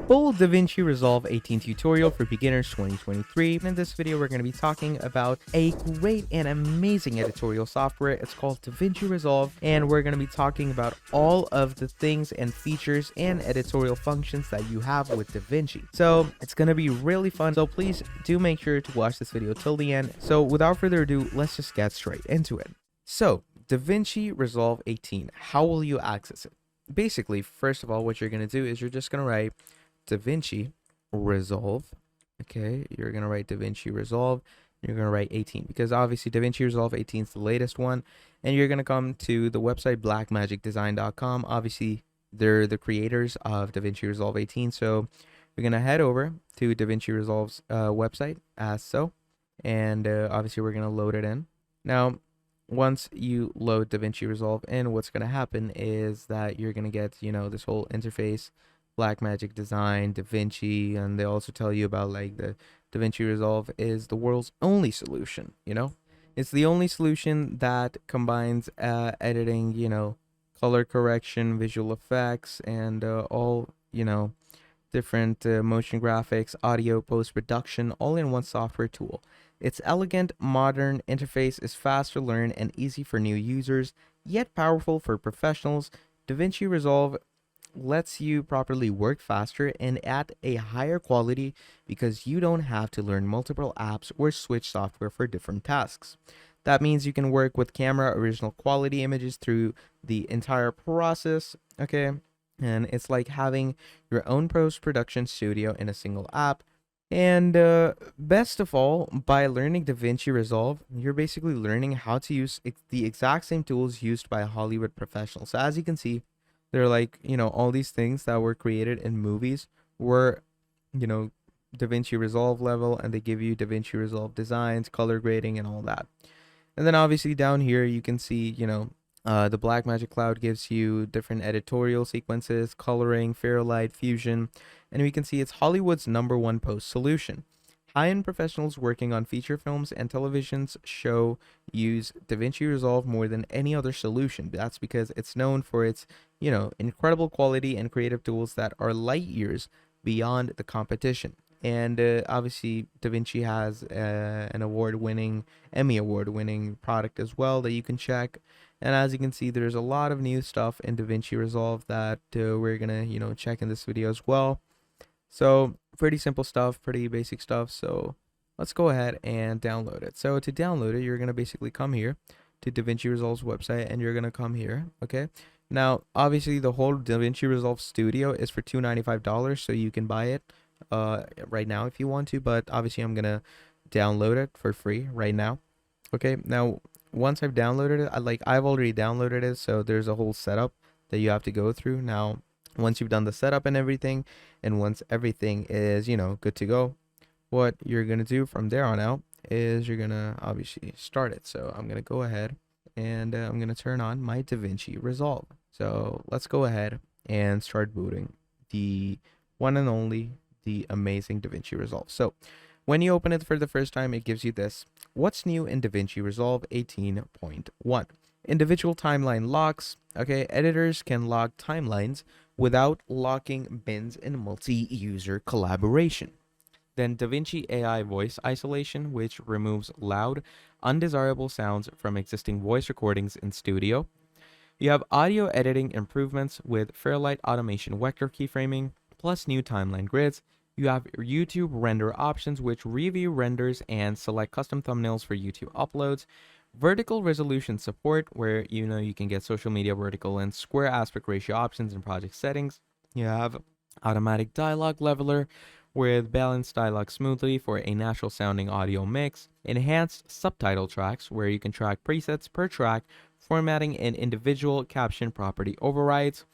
full Davinci Resolve 18 tutorial for beginners 2023. In this video, we're going to be talking about a great and amazing editorial software. It's called Davinci Resolve, and we're going to be talking about all of the things and features and editorial functions that you have with Davinci. So it's going to be really fun. So please do make sure to watch this video till the end. So without further ado, let's just get straight into it. So Davinci Resolve 18, how will you access it? Basically, first of all, what you're going to do is you're just going to write Davinci Resolve. Okay, you're going to write Davinci Resolve. You're going to write 18 because obviously Davinci Resolve 18 is the latest one. And you're going to come to the website blackmagicdesign.com. Obviously, they're the creators of Davinci Resolve 18. So you're going to head over to Davinci Resolve's website as so. And obviously, we're going to load it in. Now, once you load Davinci Resolve in, what's going to happen is that you're going to get, this whole interface, Blackmagic Design, Davinci, and they also tell you about like the Davinci Resolve is the world's only solution, It's the only solution that combines editing, color correction, visual effects, and all, different motion graphics, audio, post-production, all in one software tool. Its elegant, modern interface is fast to learn and easy for new users, yet powerful for professionals. Davinci Resolve lets you properly work faster and at a higher quality because you don't have to learn multiple apps or switch software for different tasks. That means you can work with camera original quality images through the entire process, okay? And it's like having your own post-production studio in a single app. And best of all, by learning Davinci Resolve, you're basically learning how to use the exact same tools used by Hollywood professionals. So as you can see, they're like, all these things that were created in movies were, Davinci Resolve level, and they give you Davinci Resolve designs, color grading, and all that. And then obviously down here, you can see, the Blackmagic Cloud gives you different editorial sequences, coloring, Fairlight, Fusion, and we can see it's Hollywood's #1 post solution. High-end professionals working on feature films and televisions show use Davinci Resolve more than any other solution. That's because it's known for its, incredible quality and creative tools that are light years beyond the competition. And obviously, Davinci has an Emmy award-winning product as well that you can check. And as you can see, there's a lot of new stuff in Davinci Resolve that we're gonna, check in this video as well. So pretty simple stuff, pretty basic stuff. So let's go ahead and download it. So to download it, you're gonna basically come here to Davinci Resolve's website, and you're gonna come here. Okay. Now, obviously, the whole Davinci Resolve Studio is for $295, so you can buy it right now if you want to. But obviously, I'm gonna download it for free right now. Okay. Now, once I've downloaded it, I've already downloaded it, so there's a whole setup that you have to go through. Now, once you've done the setup and everything, and once everything is, good to go, what you're going to do from there on out is you're going to obviously start it. So I'm going to go ahead and I'm going to turn on my Davinci Resolve. So let's go ahead and start booting the one and only, the amazing Davinci Resolve. So when you open it for the first time, it gives you this. What's new in Davinci Resolve 18.1? Individual timeline locks. Okay, editors can lock timelines without locking bins in multi-user collaboration. Then Davinci AI voice isolation, which removes loud, undesirable sounds from existing voice recordings in studio. You have audio editing improvements with Fairlight automation vector keyframing, plus new timeline grids. You have YouTube render options, which review renders and select custom thumbnails for YouTube uploads. Vertical resolution support, where you can get social media vertical and square aspect ratio options in project settings. You have automatic dialogue leveler with balanced dialogue smoothly for a natural sounding audio mix. Enhanced subtitle tracks, where you can track presets per track, formatting and individual caption property overrides.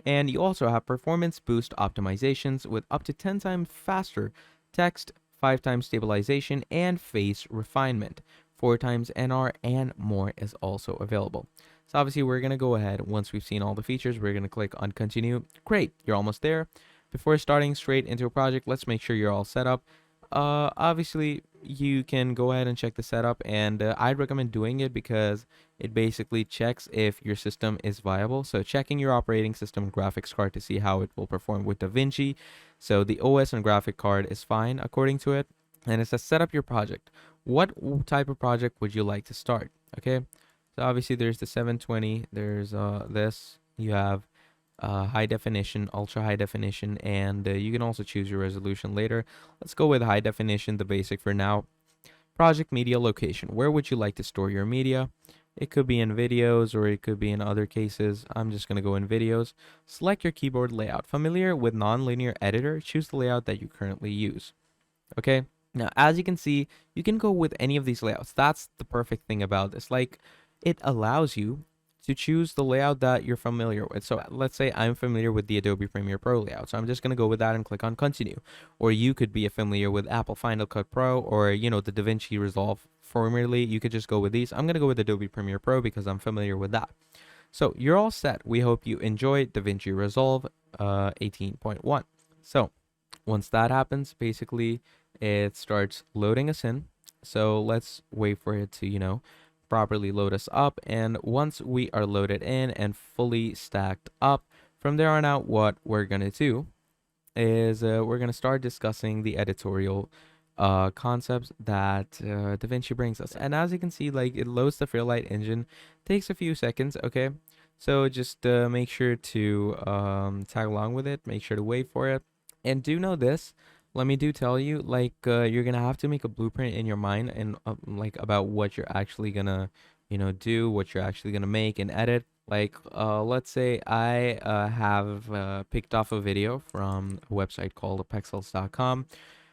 And you also have performance boost optimizations with up to 10 times faster text, 5 times stabilization, and face refinement. 4 times NR, and more is also available. So obviously, we're going to go ahead. Once we've seen all the features, we're going to click on continue. Great, you're almost there. Before starting straight into a project, let's make sure you're all set up. Obviously, you can go ahead and check the setup, and I'd recommend doing it because it basically checks if your system is viable. So checking your operating system and graphics card to see how it will perform with Davinci. So the OS and graphic card is fine according to it. And it says set up your project. What type of project would you like to start? Okay, so obviously there's the 720, there's this, you have high definition, ultra high definition, and you can also choose your resolution later. Let's go with high definition, the basic for now. Project media location. Where would you like to store your media? It could be in videos or it could be in other cases. I'm just going to go in videos. Select your keyboard layout. Familiar with non-linear editor? Choose the layout that you currently use. Okay. Now, as you can see, you can go with any of these layouts. That's the perfect thing about this. Like, it allows you to choose the layout that you're familiar with. So let's say I'm familiar with the Adobe Premiere Pro layout. So I'm just going to go with that and click on continue. Or you could be familiar with Apple Final Cut Pro or, you know, the Davinci Resolve formerly. You could just go with these. I'm going to go with Adobe Premiere Pro because I'm familiar with that. So you're all set. We hope you enjoyed Davinci Resolve 18.1. So once that happens, basically it starts loading us in. So let's wait for it to, you know, properly load us up. And once we are loaded in and fully stacked up, from there on out, what we're going to do is we're going to start discussing the editorial concepts that DaVinci brings us. And as you can see, like, it loads the Fairlight engine, takes a few seconds. Okay, so just make sure to tag along with it, make sure to wait for it. And do know this, let me do tell you, like, you're gonna have to make a blueprint in your mind and like about what you're actually gonna, you know, do, what you're actually gonna make and edit. Like, let's say I have picked off a video from a website called pexels.com.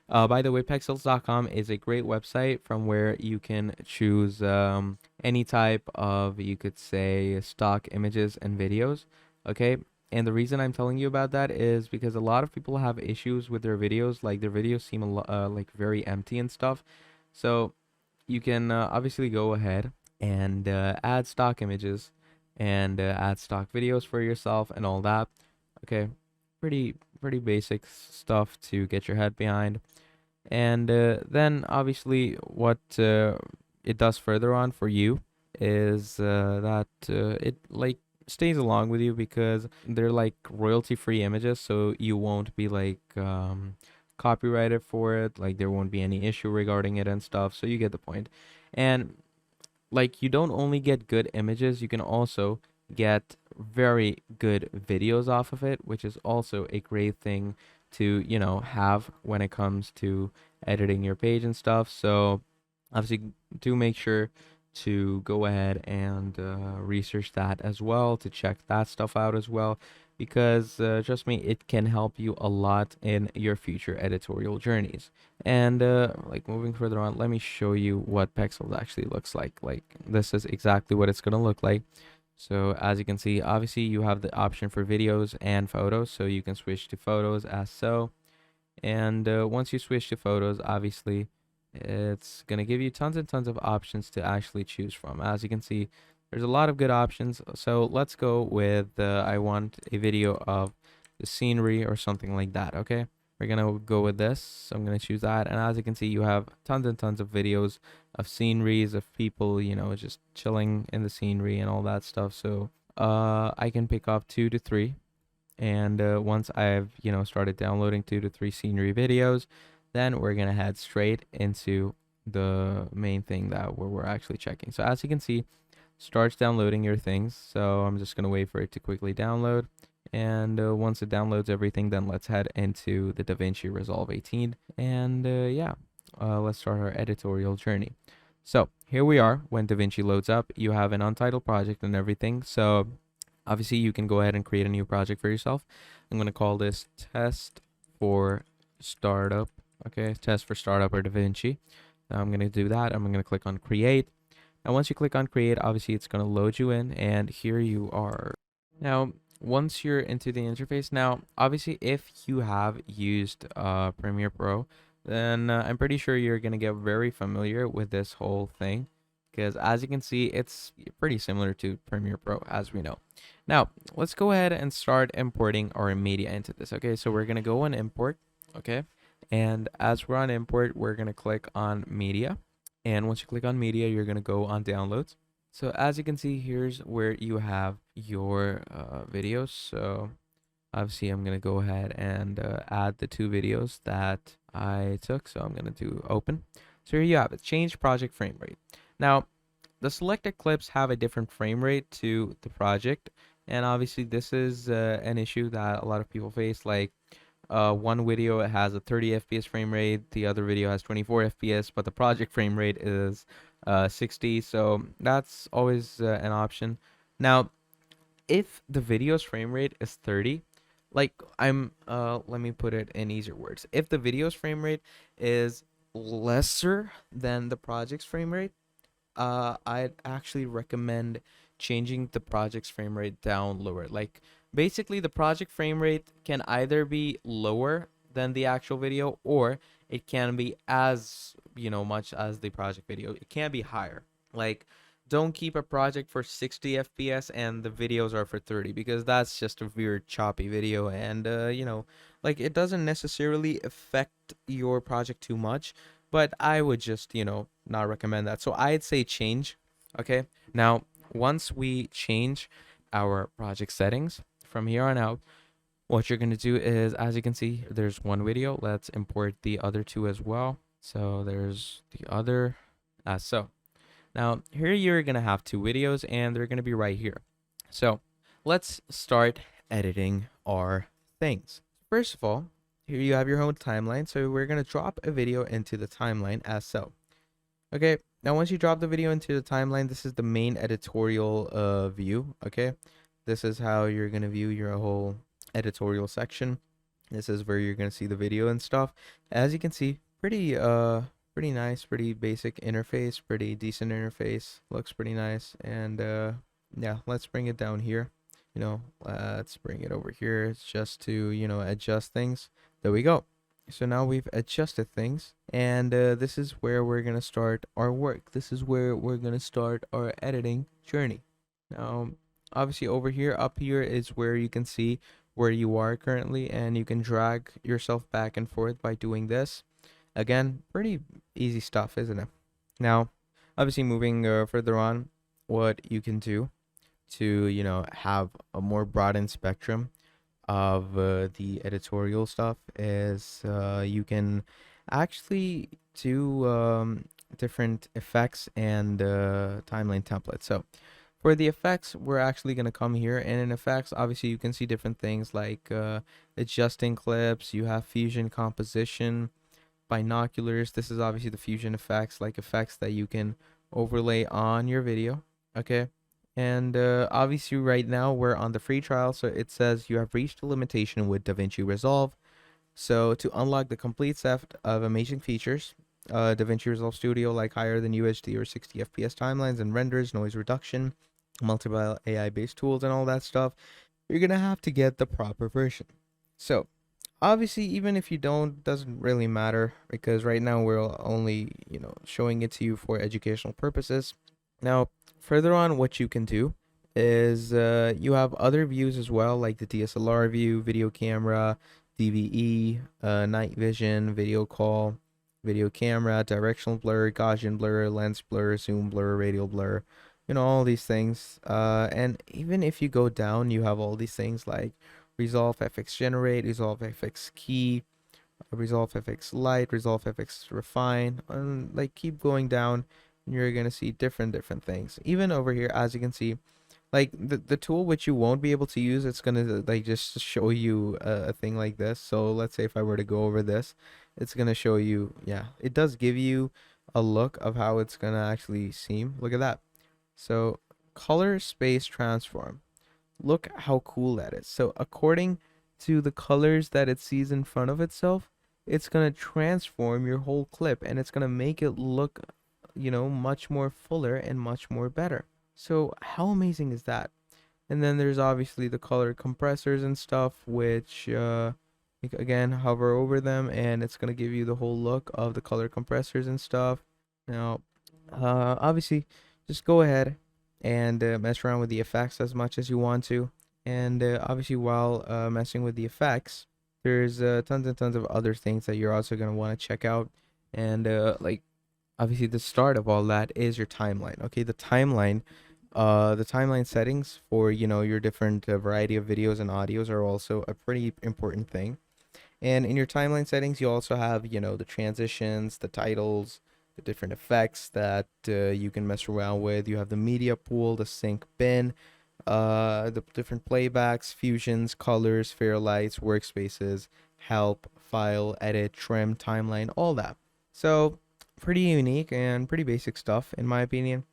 By the way, pexels.com is a great website from where you can choose any type of, you could say, stock images and videos. Okay. And the reason I'm telling you about that is because a lot of people have issues with their videos. Like, their videos seem like very empty and stuff. So you can obviously go ahead and add stock images and add stock videos for yourself and all that. Okay. Pretty basic stuff to get your head behind. And then obviously what it does further on for you is that it like stays along with you because they're like royalty free images, so you won't be like copyrighted for it, like there won't be any issue regarding it and stuff, so you get the point. And like, you don't only get good images, you can also get very good videos off of it, which is also a great thing to, you know, have when it comes to editing your page and stuff. So obviously do make sure to go ahead and research that as well, to check that stuff out as well, because trust me, it can help you a lot in your future editorial journeys. And like, moving further on, let me show you what Pexels actually looks like. Like, this is exactly what it's gonna look like. So as you can see, obviously you have the option for videos and photos, so you can switch to photos as so. And once you switch to photos, obviously it's going to give you tons and tons of options to actually choose from. As you can see, there's a lot of good options. So let's go with I want a video of the scenery or something like that. Okay, we're going to go with this. So I'm going to choose that. And as you can see, you have tons and tons of videos of sceneries, of people, you know, just chilling in the scenery and all that stuff. So I can pick up 2 to 3. And once I've, you know, started downloading 2 to 3 scenery videos, then we're gonna head straight into the main thing that we're actually checking. So as you can see, starts downloading your things. So I'm just gonna wait for it to quickly download. And once it downloads everything, then let's head into the Davinci Resolve 18. And yeah, let's start our editorial journey. So here we are. When Davinci loads up, you have an untitled project and everything. So obviously you can go ahead and create a new project for yourself. I'm going to call this test for startup. Okay, test for startup or Davinci. Now I'm going to do that. I'm going to click on create. And once you click on create, obviously it's going to load you in, and here you are. Now, once you're into the interface, now obviously if you have used Premiere Pro, then I'm pretty sure you're going to get very familiar with this whole thing, because as you can see, it's pretty similar to Premiere Pro, as we know. Now, let's go ahead and start importing our media into this. Okay, so we're going to go and import. Okay, And as we're on import, we're going to click on media. And once you click on media, you're going to go on downloads. So as you can see, here's where you have your videos. So obviously I'm going to go ahead and add the 2 videos that I took. So I'm going to do open. So here you have it, change project frame rate. Now, the selected clips have a different frame rate to the project. And obviously this is an issue that a lot of people face. Like one video has a 30 FPS frame rate, the other video has 24 FPS, but the project frame rate is 60. So that's always an option. Now, if the video's frame rate is 30, like let me put it in easier words. If the video's frame rate is lesser than the project's frame rate, I'd actually recommend changing the project's frame rate down lower. Like basically the project frame rate can either be lower than the actual video, or it can be as, much as the project video. It can be higher. Like don't keep a project for 60 FPS and the videos are for 30, because that's just a weird choppy video, and like it doesn't necessarily affect your project too much, but I would just, not recommend that. So I'd say change. Okay. Now, once we change our project settings from here on out, what you're going to do is, as you can see, there's one video. Let's import the other 2 as well. So there's the other. So now here you're going to have 2 videos and they're going to be right here. So let's start editing our things. First of all, here you have your own timeline. So we're going to drop a video into the timeline as so. Okay. Now, once you drop the video into the timeline, this is the main editorial view. Okay. This is how you're going to view your whole editorial section. This is where you're going to see the video and stuff. As you can see, pretty nice, pretty basic interface, pretty decent interface, looks pretty nice. And yeah, let's bring it down here. Let's bring it over here. It's just to, adjust things. There we go. So now we've adjusted things, and this is where we're going to start our work. This is where we're going to start our editing journey. Now, obviously over here, up here is where you can see where you are currently, and you can drag yourself back and forth by doing this. Again, pretty easy stuff, isn't it? Now, obviously moving further on, what you can do to, have a more broadened spectrum of the editorial stuff is you can actually do different effects and timeline templates. So for the effects, we're actually going to come here, and in effects, obviously you can see different things like adjusting clips. You have fusion composition, binoculars. This is obviously the fusion effects, like effects that you can overlay on your video. Okay. And obviously right now we're on the free trial, so it says you have reached a limitation with Davinci Resolve. So to unlock the complete set of amazing features, Davinci Resolve Studio, like higher than UHD or 60 FPS timelines and renders, noise reduction, multiple AI based tools and all that stuff, you're gonna have to get the proper version. So obviously, even if you don't, doesn't really matter, because right now we're only, showing it to you for educational purposes. Now, further on, what you can do is you have other views as well, like the DSLR view, video camera, DVE, night vision, video call, video camera, directional blur, Gaussian blur, lens blur, zoom blur, radial blur, all these things. And even if you go down, you have all these things like Resolve FX Generate, Resolve FX Key, Resolve FX Light, Resolve FX Refine, and like keep going down, and you're gonna see different things. Even over here, as you can see, like the tool which you won't be able to use, it's gonna like just show you a thing like this. So let's say if I were to go over this, it's gonna show you, yeah, it does give you a look of how it's gonna actually seem. Look at that. So color space transform. Look how cool that is. So according to the colors that it sees in front of itself, it's going to transform your whole clip, and it's going to make it look, much more fuller and much more better. So how amazing is that? And then there's obviously the color compressors and stuff, which again, hover over them and it's going to give you the whole look of the color compressors and stuff. Now, obviously, just go ahead and mess around with the effects as much as you want to. And obviously, while messing with the effects, There's tons and tons of other things that you're also going to want to check out. And like obviously the start of all that is your timeline. Okay, the timeline settings for your different variety of videos and audios are also a pretty important thing. And in your timeline settings, you also have, the transitions, the titles, the different effects that you can mess around with. You have the media pool, the sync bin, the different playbacks, fusions, colors, fairlights, workspaces, help, file, edit, trim, timeline, all that. So pretty unique and pretty basic stuff in my opinion.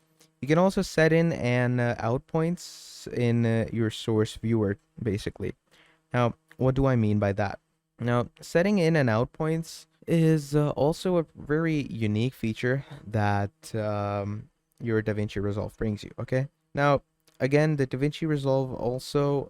You can also set in and out points in your source viewer, basically. Now, what do I mean by that? Now, setting in and out points is also a very unique feature that your Davinci Resolve brings you. Okay. Now, again, the Davinci Resolve also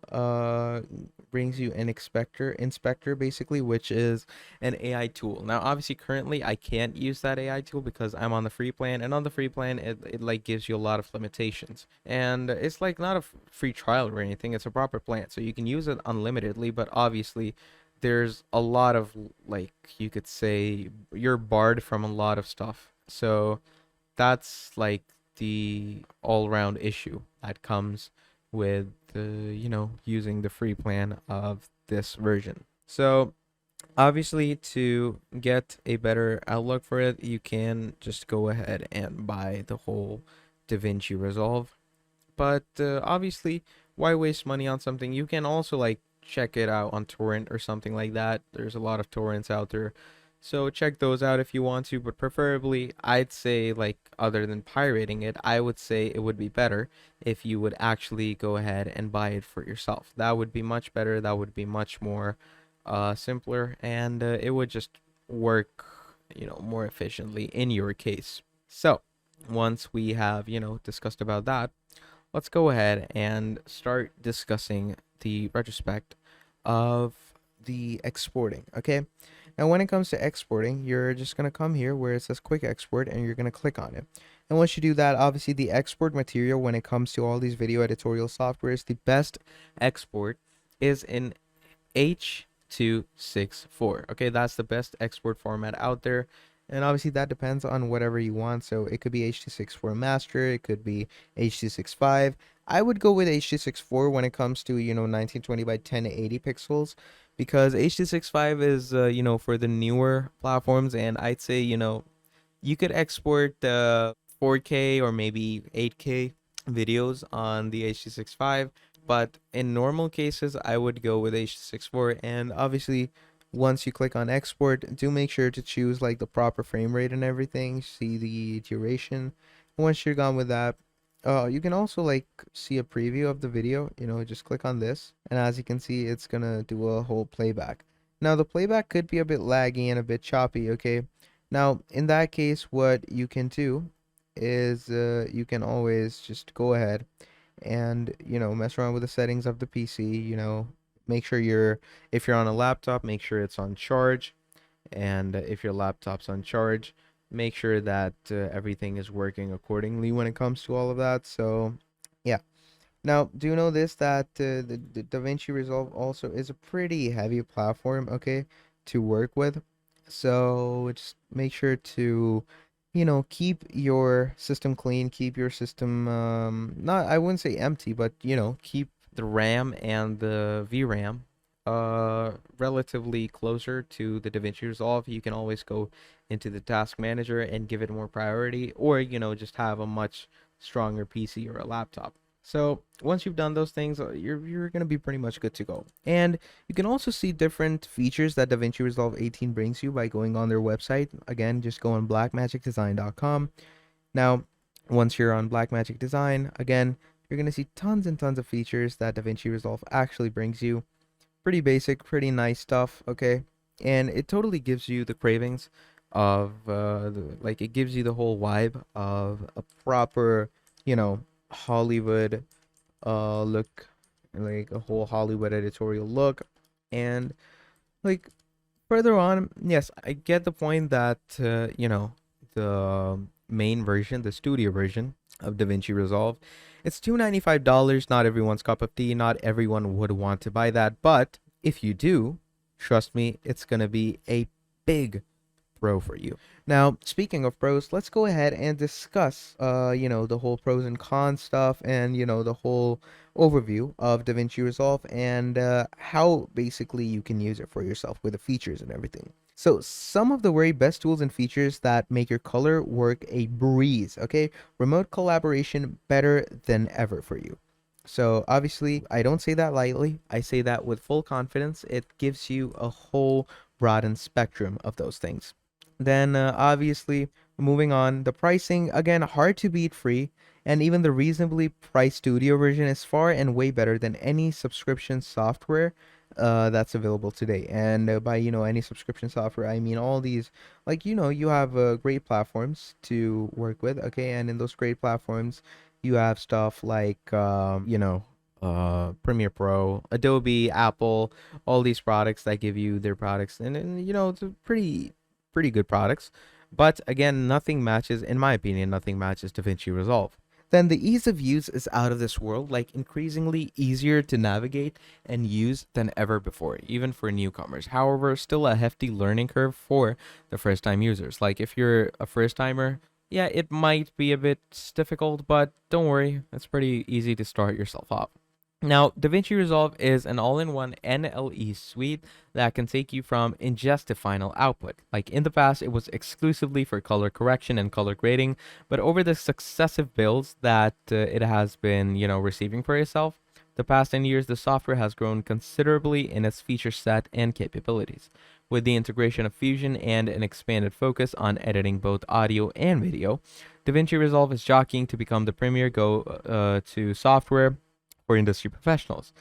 brings you an inspector basically, which is an AI tool. Now, obviously, currently I can't use that AI tool because I'm on the free plan, and on the free plan, it like gives you a lot of limitations, and it's like not a free trial or anything. It's a proper plan, so you can use it unlimitedly, but obviously there's a lot of, like, you could say you're barred from a lot of stuff. So that's like the all-round issue that comes with using the free plan of this version. So obviously, to get a better outlook for it, you can just go ahead and buy the whole DaVinci Resolve. But obviously, why waste money on something? You can also like check it out on torrent or something like that. There's a lot of torrents out there. So check those out if you want to, but preferably I'd say, like, other than pirating it, I would say it would be better if you would actually go ahead and buy it for yourself. That would be much better. That would be much more simpler, and it would just work, more efficiently in your case. So once we have, discussed about that, let's go ahead and start discussing the retrospect of the exporting. Okay. Now, when it comes to exporting, you're just going to come here where it says quick export and you're going to click on it. And once you do that, obviously the export material when it comes to all these video editorial softwares, the best export is in H.264. Okay, that's the best export format out there. And obviously that depends on whatever you want. So it could be H.264 master, it could be H.265. I would go with H.264 when it comes to, 1920 by 1080 pixels, because H.265 is, for the newer platforms, and I'd say, you could export 4K or maybe 8K videos on the H.265, but in normal cases, I would go with H.264, and obviously, once you click on export, do make sure to choose like the proper frame rate and everything, see the duration. Once you're done with that, you can also like see a preview of the video, just click on this, and as you can see, it's gonna do a whole playback. Now the playback could be a bit laggy and a bit choppy, okay? Now in that case, what you can do is you can always just go ahead and mess around with the settings of the PC. Make sure if you're on a laptop, make sure it's on charge, and if your laptop's on charge, make sure that everything is working accordingly when it comes to all of that. So yeah. Now, do you know this, that the DaVinci Resolve also is a pretty heavy platform, okay, to work with. So just make sure to, keep your system clean, keep your system, not, I wouldn't say empty, but, keep the RAM and the VRAM relatively closer to the DaVinci Resolve. You can always go into the task manager and give it more priority, or, just have a much stronger PC or a laptop. So once you've done those things, you're gonna be pretty much good to go. And you can also see different features that DaVinci Resolve 18 brings you by going on their website. Again, just go on blackmagicdesign.com. Now, once you're on Blackmagic Design, again, you're gonna see tons and tons of features that DaVinci Resolve actually brings you. Pretty basic, pretty nice stuff, okay? And it totally gives you the cravings of like, it gives you the whole vibe of a proper, Hollywood look, like a whole Hollywood editorial look. And like further on, yes, I get the point that the main version, the studio version of DaVinci Resolve, it's $295. Not everyone's cup of tea. Not everyone would want to buy that, but if you do, trust me, it's gonna be a big pro for you. Now, speaking of pros, let's go ahead and discuss, the whole pros and cons stuff, and the whole overview of DaVinci Resolve, and how basically you can use it for yourself with the features and everything. So, some of the very best tools and features that make your color work a breeze, okay? Remote collaboration better than ever for you. So obviously, I don't say that lightly. I say that with full confidence. It gives you a whole broadened spectrum of those things. Then obviously, moving on, the pricing, again, hard to beat free, and even the reasonably priced studio version is far and way better than any subscription software that's available today. And by any subscription software, I mean all these, like you have great platforms to work with, okay? And in those great platforms, you have stuff like Premiere Pro, Adobe, Apple, all these products that give you their products, and it's a pretty good products. But again, nothing matches, in my opinion, nothing matches DaVinci Resolve. Then the ease of use is out of this world, like increasingly easier to navigate and use than ever before, even for newcomers. However, still a hefty learning curve for the first time users. Like if you're a first timer, yeah, it might be a bit difficult, but don't worry, it's pretty easy to start yourself off. Now, DaVinci Resolve is an all-in-one NLE suite that can take you from ingest to final output. Like in the past, it was exclusively for color correction and color grading, but over the successive builds that it has been, receiving for itself, the past 10 years, the software has grown considerably in its feature set and capabilities. With the integration of Fusion and an expanded focus on editing both audio and video, DaVinci Resolve is jockeying to become the premier go-to software for industry professionals.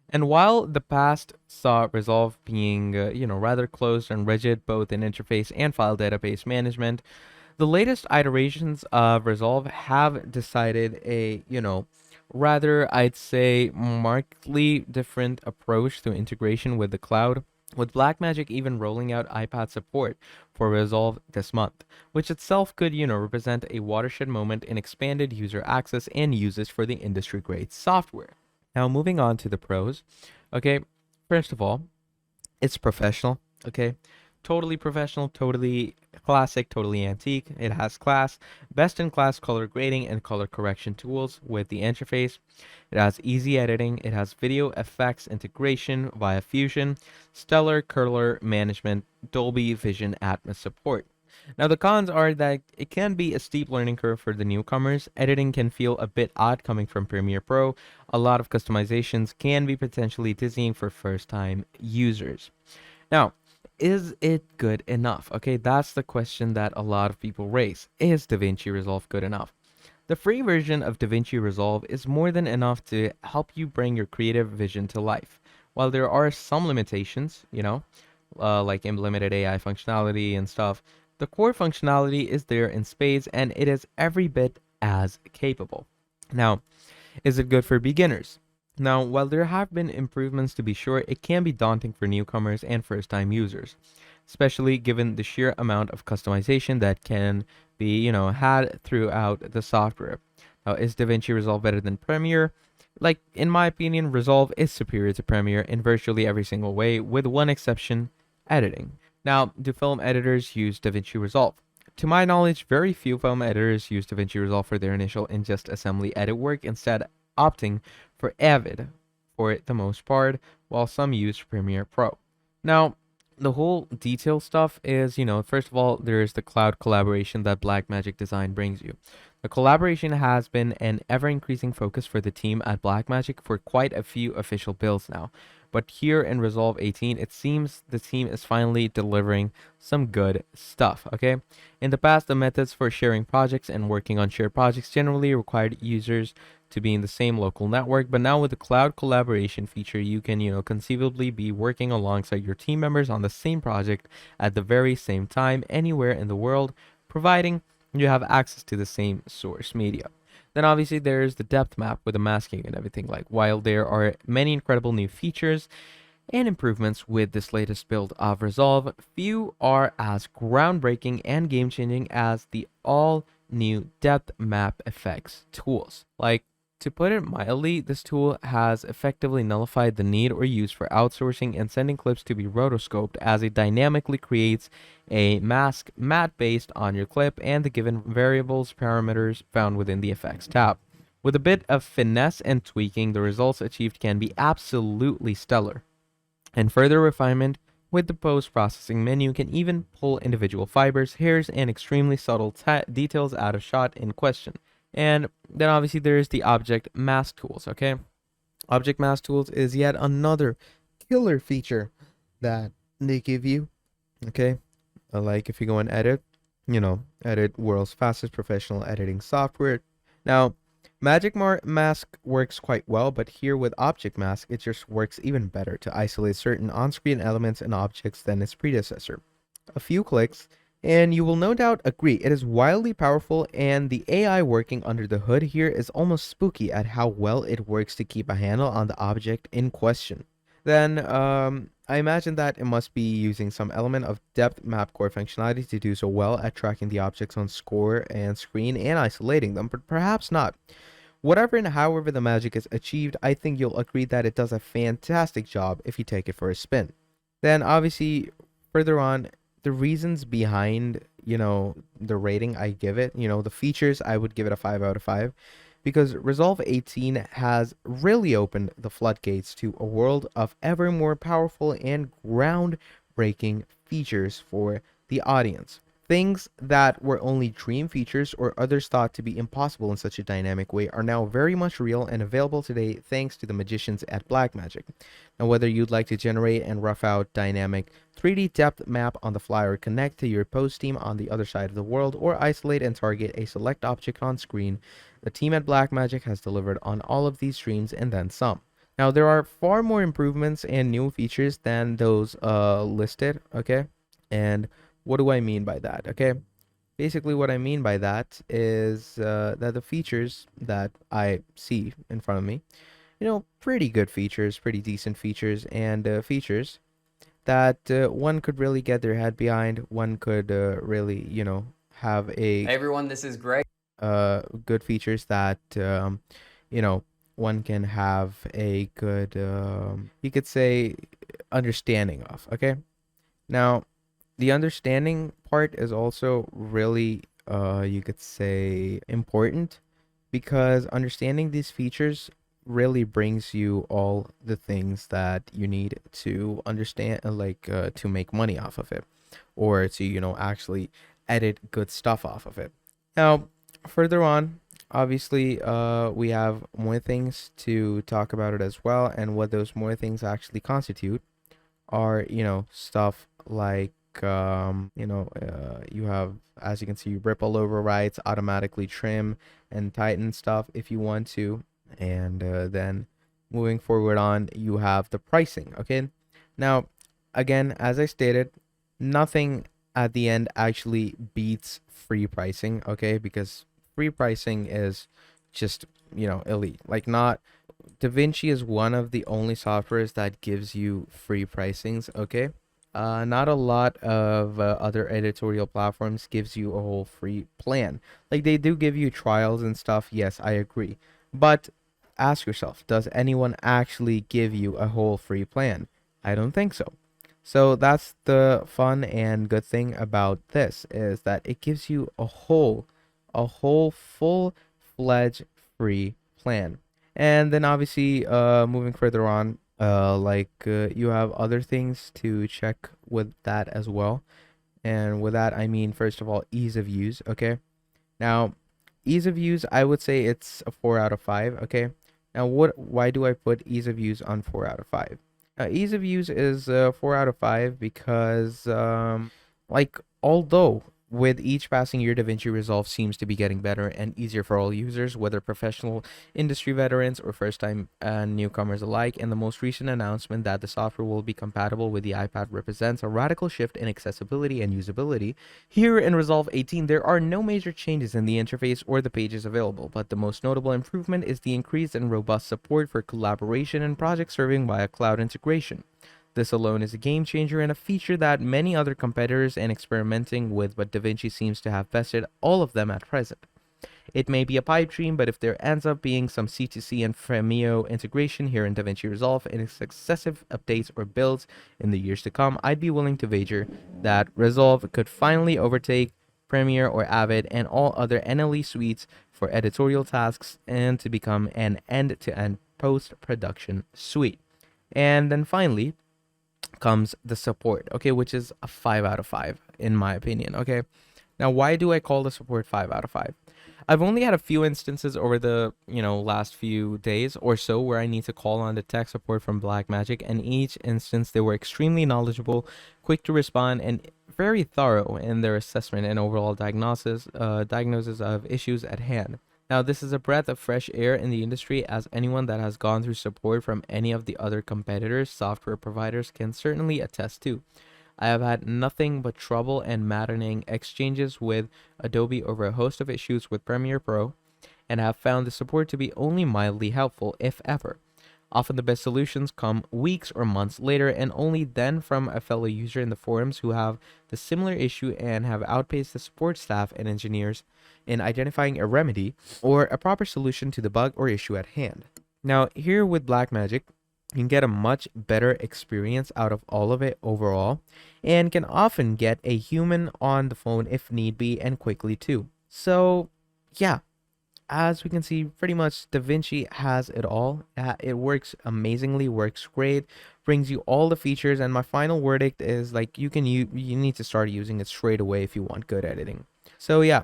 And while the past saw Resolve being, rather closed and rigid both in interface and file database management, the latest iterations of Resolve have decided a, rather, I'd say, markedly different approach to integration with the cloud, with Blackmagic even rolling out iPad support for Resolve this month, which itself could, represent a watershed moment in expanded user access and usage for the industry-grade software. Now, moving on to the pros. Okay, first of all, it's professional. Okay, totally professional, totally classic, totally antique. It has class, best in class color grading and color correction tools with the interface. It has easy editing. It has video effects integration via Fusion, stellar color management, Dolby Vision Atmos support. Now, the cons are that it can be a steep learning curve for the newcomers. Editing can feel a bit odd coming from Premiere Pro. A lot of customizations can be potentially dizzying for first time users. Now, is it good enough? Okay, that's the question that a lot of people raise. Is DaVinci Resolve good enough? The free version of DaVinci Resolve is more than enough to help you bring your creative vision to life. While there are some limitations, like limited AI functionality and stuff, the core functionality is there in spades and it is every bit as capable. Now, is it good for beginners? Now, while there have been improvements to be sure, it can be daunting for newcomers and first-time users, especially given the sheer amount of customization that can be, had throughout the software. Now, is DaVinci Resolve better than Premiere? Like, in my opinion, Resolve is superior to Premiere in virtually every single way, with one exception, editing. Now, do film editors use DaVinci Resolve? To my knowledge, very few film editors use DaVinci Resolve for their initial ingest assembly edit work, instead opting for Avid for the most part, while some use Premiere Pro. Now, the whole detail stuff is, first of all, there's the cloud collaboration that Blackmagic Design brings you. The collaboration has been an ever-increasing focus for the team at Blackmagic for quite a few official builds now. But here in Resolve 18, it seems the team is finally delivering some good stuff, okay? In the past, the methods for sharing projects and working on shared projects generally required users to be in the same local network, but now with the cloud collaboration feature, you can, conceivably be working alongside your team members on the same project at the very same time anywhere in the world, providing you have access to the same source media. Then obviously there's the depth map with the masking and everything. Like, while there are many incredible new features and improvements with this latest build of Resolve, few are as groundbreaking and game-changing as the all new depth map effects tools. Like, To put it mildly, this tool has effectively nullified the need or use for outsourcing and sending clips to be rotoscoped, as it dynamically creates a mask matte based on your clip and the given variables parameters found within the effects tab. With a bit of finesse and tweaking, the results achieved can be absolutely stellar. And further refinement with the post-processing menu can even pull individual fibers, hairs, and extremely subtle details out of shot in question. And then obviously there's the object mask tools, okay? Object mask tools is yet another killer feature that they give you, okay? Like if you go and edit, edit world's fastest professional editing software. Now, Mask works quite well, but here with Object Mask, it just works even better to isolate certain on-screen elements and objects than its predecessor. A few clicks, and you will no doubt agree it is wildly powerful, and the AI working under the hood here is almost spooky at how well it works to keep a handle on the object in question. Then I imagine that it must be using some element of depth map core functionality to do so well at tracking the objects on score and screen and isolating them, but perhaps not. Whatever and however the magic is achieved, I think you'll agree that it does a fantastic job if you take it for a spin. Then obviously further on, the reasons behind, the rating I give it, the features, I would give it a 5 out of 5 because Resolve 18 has really opened the floodgates to a world of ever more powerful and groundbreaking features for the audience. Things that were only dream features or others thought to be impossible in such a dynamic way are now very much real and available today thanks to the magicians at Blackmagic. Now, whether you'd like to generate and rough out dynamic 3D depth map on the fly or connect to your post team on the other side of the world or isolate and target a select object on screen, the team at Blackmagic has delivered on all of these dreams and then some. Now, there are far more improvements and new features than those listed, okay? And what do I mean by that? Okay, basically what I mean by that is that the features that I see in front of me, pretty good features, pretty decent features, and features that one could really get their head behind. One could really, have a Hey everyone, this is Greg. good features that one can have a good you could say understanding of. Okay, now the understanding part is also really you could say important because understanding these features really brings you all the things that you need to understand, to make money off of it or to actually edit good stuff off of it. Now further on, obviously we have more things to talk about it as well, and what those more things actually constitute are stuff like you have, as you can see, ripple overrides, automatically trim and tighten stuff if you want to. And then moving forward on, you have the pricing. Okay, now again, as I stated, nothing at the end actually beats free pricing. Okay, because free pricing is just elite. Like, not Davinci is one of the only softwares that gives you free pricings. Okay, not a lot of other editorial platforms gives you a whole free plan. Like, they do give you trials and stuff. Yes, I agree. But ask yourself, does anyone actually give you a whole free plan? I don't think so. So that's the fun and good thing about this, is that it gives you a whole full-fledged free plan. And then obviously moving further on, you have other things to check with that as well. And with that, I mean, first of all, ease of use. Okay, now ease of use, I would say it's a 4 out of 5. Okay, now why do I put ease of use on 4 out of 5? Ease of use is 4 out of 5 because although with each passing year, Davinci Resolve seems to be getting better and easier for all users, whether professional, industry veterans, or first-time newcomers alike, and the most recent announcement that the software will be compatible with the iPad represents a radical shift in accessibility and usability. Here in Resolve 18, there are no major changes in the interface or the pages available, but the most notable improvement is the increased and robust support for collaboration and project serving via cloud integration. This alone is a game changer and a feature that many other competitors are experimenting with, but Davinci seems to have bested all of them at present. It may be a pipe dream, but if there ends up being some C2C and Premiere integration here in Davinci Resolve and successive updates or builds in the years to come, I'd be willing to wager that Resolve could finally overtake Premiere or Avid and all other NLE suites for editorial tasks and to become an end-to-end post-production suite. And then finally comes the support, okay, which is a 5 out of 5 in my opinion, okay? Now, why do I call the support 5 out of 5? I've only had a few instances over the, last few days or so where I need to call on the tech support from Blackmagic, and each instance they were extremely knowledgeable, quick to respond, and very thorough in their assessment and overall diagnosis of issues at hand. Now, this is a breath of fresh air in the industry, as anyone that has gone through support from any of the other competitors, software providers, can certainly attest to. I have had nothing but trouble and maddening exchanges with Adobe over a host of issues with Premiere Pro, and have found the support to be only mildly helpful, if ever. Often the best solutions come weeks or months later, and only then from a fellow user in the forums who have the similar issue and have outpaced the support staff and engineers in identifying a remedy or a proper solution to the bug or issue at hand. Now, here with Blackmagic, you can get a much better experience out of all of it overall, and can often get a human on the phone if need be, and quickly too. So, yeah, as we can see, pretty much Davinci has it all. It works amazingly, works great, brings you all the features, and my final verdict is like you need to start using it straight away if you want good editing. So yeah,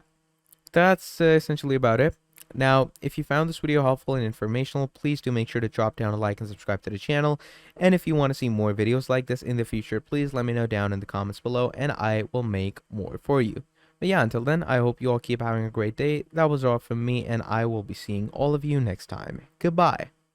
that's essentially about it. Now, if you found this video helpful and informational, please do make sure to drop down a like and subscribe to the channel. And if you want to see more videos like this in the future, please let me know down in the comments below and I will make more for you. But yeah, until then, I hope you all keep having a great day. That was all from me, and I will be seeing all of you next time. Goodbye.